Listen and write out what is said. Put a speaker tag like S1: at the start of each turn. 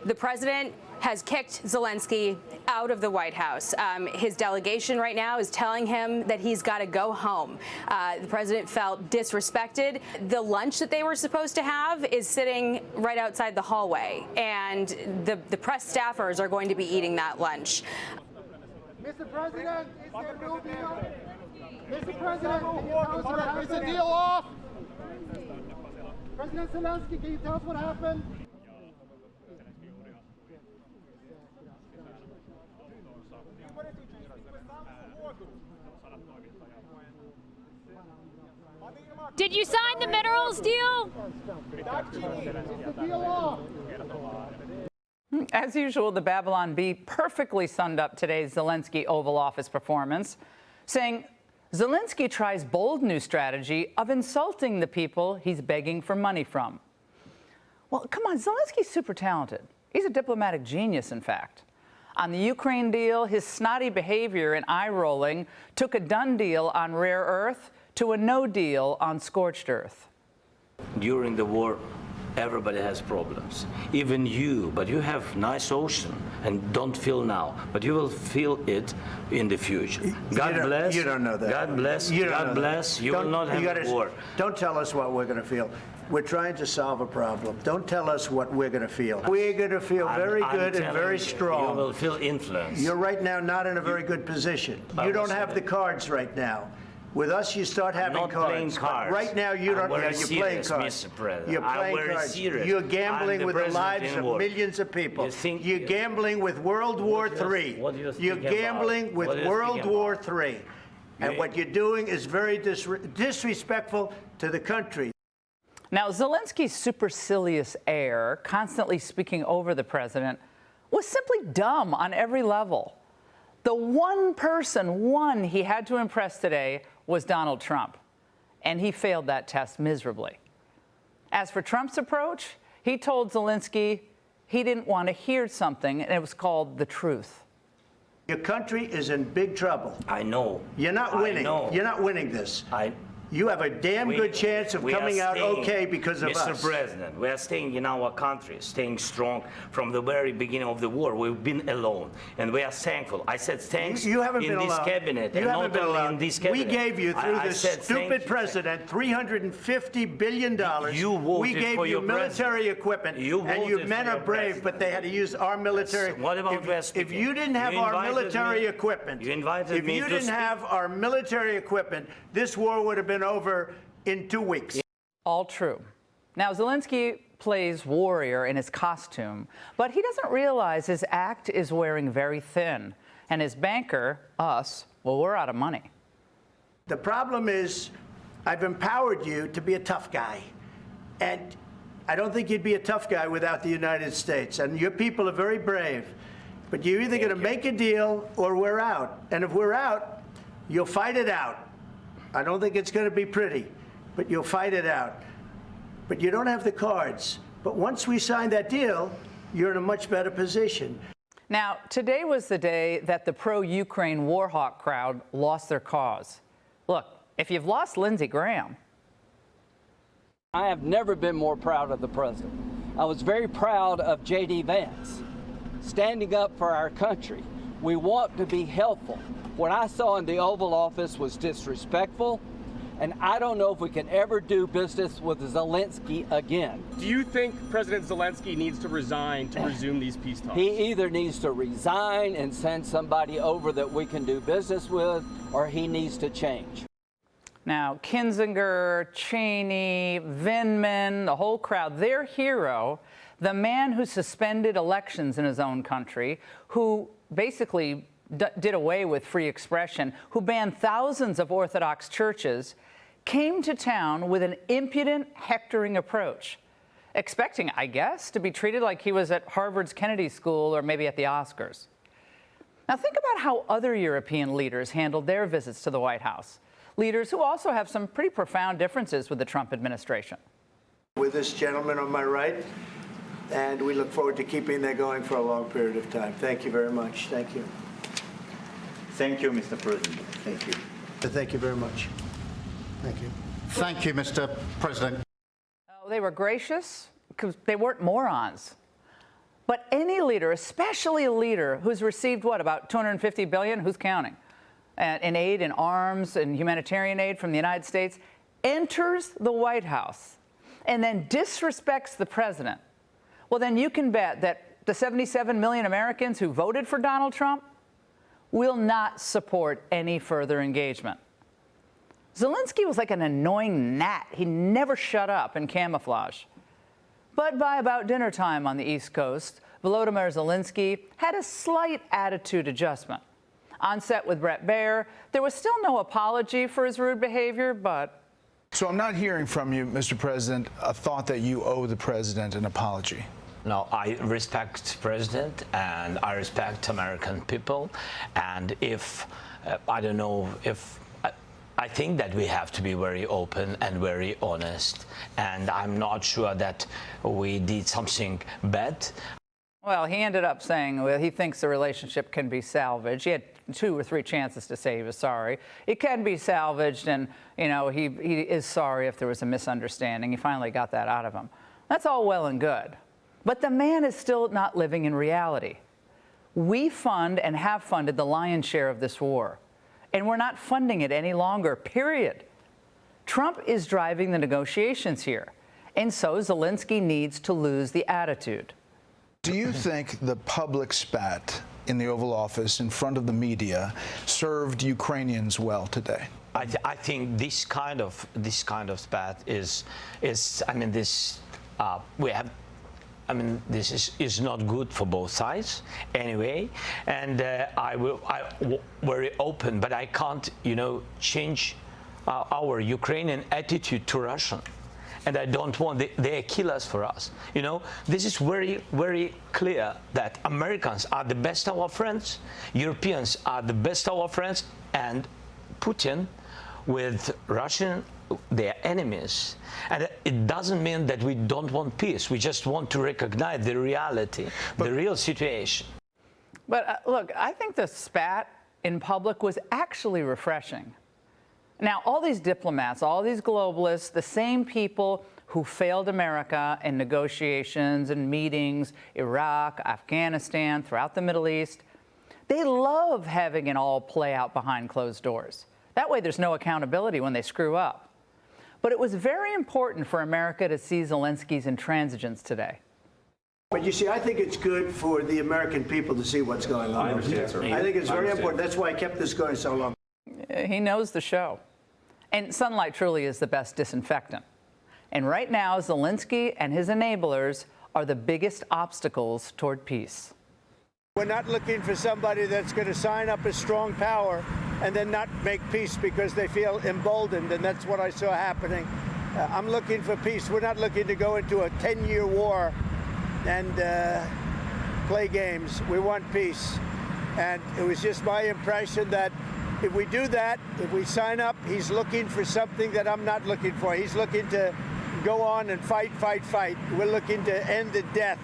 S1: The president has kicked Zelenskyy out of the White House. His delegation right now is telling him that he's got to go home. The president felt disrespected. The lunch that they were supposed to have is sitting right outside the hallway, and the press staffers are going to be eating that lunch.
S2: Mr. President, is there no deal? Mr. President, can you tell us what happened? Is the deal off? President Zelenskyy, can you tell us what happened?
S3: Did you sign the minerals deal?
S4: As usual, the Babylon Bee perfectly summed up today's Zelenskyy Oval Office performance, saying Zelenskyy tries bold new strategy of insulting the people he's begging for money from. Well, come on, Zelensky's super talented. He's a diplomatic genius, in fact. On the Ukraine deal, his snotty behavior and eye-rolling took a done deal on rare earth to a no deal on scorched earth.
S5: During the war, everybody has problems, even you, but you have nice ocean and don't feel now, but you will feel it in the future. God bless.
S6: You don't know that.
S5: God bless. God bless. You will not have a war.
S6: Don't tell us what we're going to feel. We're trying to solve a problem. Don't tell us what we're going to feel. We're going to feel very good and very strong.
S5: You will feel influence.
S6: You're right now not in a very good position. You don't have the cards right now. With us, you start having cards.
S5: Cards.
S6: Right now, you don't. You're playing cards. You're playing cards. You're gambling with the lives of millions of people. You're gambling with World War III. You're gambling with World War III. And what you're doing is very disrespectful to the country.
S4: Now, Zelenskyy's supercilious air, constantly speaking over the president, was simply dumb on every level. The one person he had to impress today was Donald Trump, and he failed that test miserably. As for Trump's approach, he told Zelenskyy he didn't want to hear something, and it was called the truth.
S6: Your country is in big trouble.
S5: I know.
S6: You're not winning. You're not winning this. You have a damn good chance of coming out okay because of us.
S5: Mr. President, we are staying in our country, staying strong from the very beginning of the war. We've been alone, and we are thankful. I said thanks
S6: you haven't
S5: in
S6: been
S5: this
S6: alone.
S5: cabinet,
S6: you
S5: and
S6: haven't
S5: not
S6: been
S5: only
S6: alone.
S5: in this cabinet.
S6: We gave you, through this stupid president, $350 billion.
S5: You voted
S6: we gave
S5: for
S6: you
S5: your
S6: military equipment, and your men are brave, but they had to use our military.
S5: What about
S6: if you didn't have our military equipment,
S5: if
S6: you didn't have our military equipment, this war would have been over in 2 weeks.
S4: All true. Now, Zelenskyy plays warrior in his costume, but he doesn't realize his act is wearing very thin. And his banker, us, well, we're out of money.
S6: The problem is, I've empowered you to be a tough guy. And I don't think you'd be a tough guy without the United States. And your people are very brave. But you're either going to make a deal or we're out. And if we're out, you'll fight it out. I don't think it's going to be pretty, but you'll fight it out. But you don't have the cards. But once we sign that deal, you're in a much better position.
S4: Now, today was the day that the pro-Ukraine war hawk crowd lost their cause. Look, if you've lost Lindsey Graham.
S7: I have never been more proud of the president. I was very proud of J.D. Vance, standing up for our country. We want to be helpful. What I saw in the Oval Office was disrespectful, and I don't know if we can ever do business with Zelenskyy again.
S8: Do you think President Zelenskyy needs to resign to resume these peace talks?
S7: He either needs to resign and send somebody over that we can do business with, or he needs to change.
S4: Now, Kinzinger, Cheney, Vindman, the whole crowd, their hero, the man who suspended elections in his own country, who basically did away with free expression, who banned thousands of Orthodox churches, came to town with an impudent, hectoring approach, expecting, I guess, to be treated like he was at Harvard's Kennedy School or maybe at the Oscars. Now, think about how other European leaders handled their visits to the White House, leaders who also have some pretty profound differences with the Trump administration.
S6: With this gentleman on my right, and we look forward to keeping that going for a long period of time. Thank you very much. Thank you.
S9: Thank you, Mr. President.
S6: Thank you. Thank you very much. Thank you.
S9: Thank you, Mr. President.
S4: Oh, they were gracious because they weren't morons. But any leader, especially a leader who's received, what, about $250 billion? Who's counting? In aid, in arms, and humanitarian aid from the United States, enters the White House and then disrespects the president, well, then you can bet that the 77 million Americans who voted for Donald Trump will not support any further engagement. Zelenskyy was like an annoying gnat. He never shut up in camouflage. But by about dinner time on the East Coast, Volodymyr Zelenskyy had a slight attitude adjustment. On set with Bret Baier, there was still no apology for his rude behavior, but...
S10: So I'm not hearing from you, Mr. President, a thought that you owe the president an apology.
S5: No, I respect the president and I respect American people. And if, I don't know, if I think that we have to be very open and very honest. And I'm not sure that we did something bad.
S4: Well, he ended up saying, well, he thinks the relationship can be salvaged. He had 2 or 3 chances to say he was sorry. It can be salvaged, and, you know, he is sorry if there was a misunderstanding. He finally got that out of him. That's all well and good. But the man is still not living in reality. We fund and have funded the lion's share of this war, and we're not funding it any longer, period. Trump is driving the negotiations here, and so Zelenskyy needs to lose the attitude.
S10: Do you think the public spat in the Oval Office in front of the media served Ukrainians well today?
S5: I think this kind of spat is I mean, this we have. I mean, this is not good for both sides anyway, and I'm very open, but I can't, you know, change our Ukrainian attitude to Russia, and I don't want they kill us for us. You know, this is very, very clear that Americans are the best of our friends, Europeans are the best of our friends, and Putin with Russian, their enemies. And it doesn't mean that we don't want peace. We just want to recognize the reality, the real situation.
S4: But look, I think the spat in public was actually refreshing. Now, all these diplomats, all these globalists, the same people who failed America in negotiations and meetings, Iraq, Afghanistan, throughout the Middle East, they love having it all play out behind closed doors. That way there's no accountability when they screw up. But it was very important for America to see Zelenskyy's intransigence today.
S6: But you see, I think it's good for the American people to see what's going on.
S8: I understand, sir.
S6: I think it's very important. That's why I kept this going so long.
S4: He knows the show. And sunlight truly is the best disinfectant. And right now, Zelenskyy and his enablers are the biggest obstacles toward peace.
S6: We're not looking for somebody that's going to sign up as strong power and then not make peace because they feel emboldened, and that's what I saw happening. I'm looking for peace. We're not looking to go into a 10-year war and play games. We want peace. And it was just my impression that if we do that, if we sign up, he's looking for something that I'm not looking for. He's looking to go on and fight, fight, fight. We're looking to end the death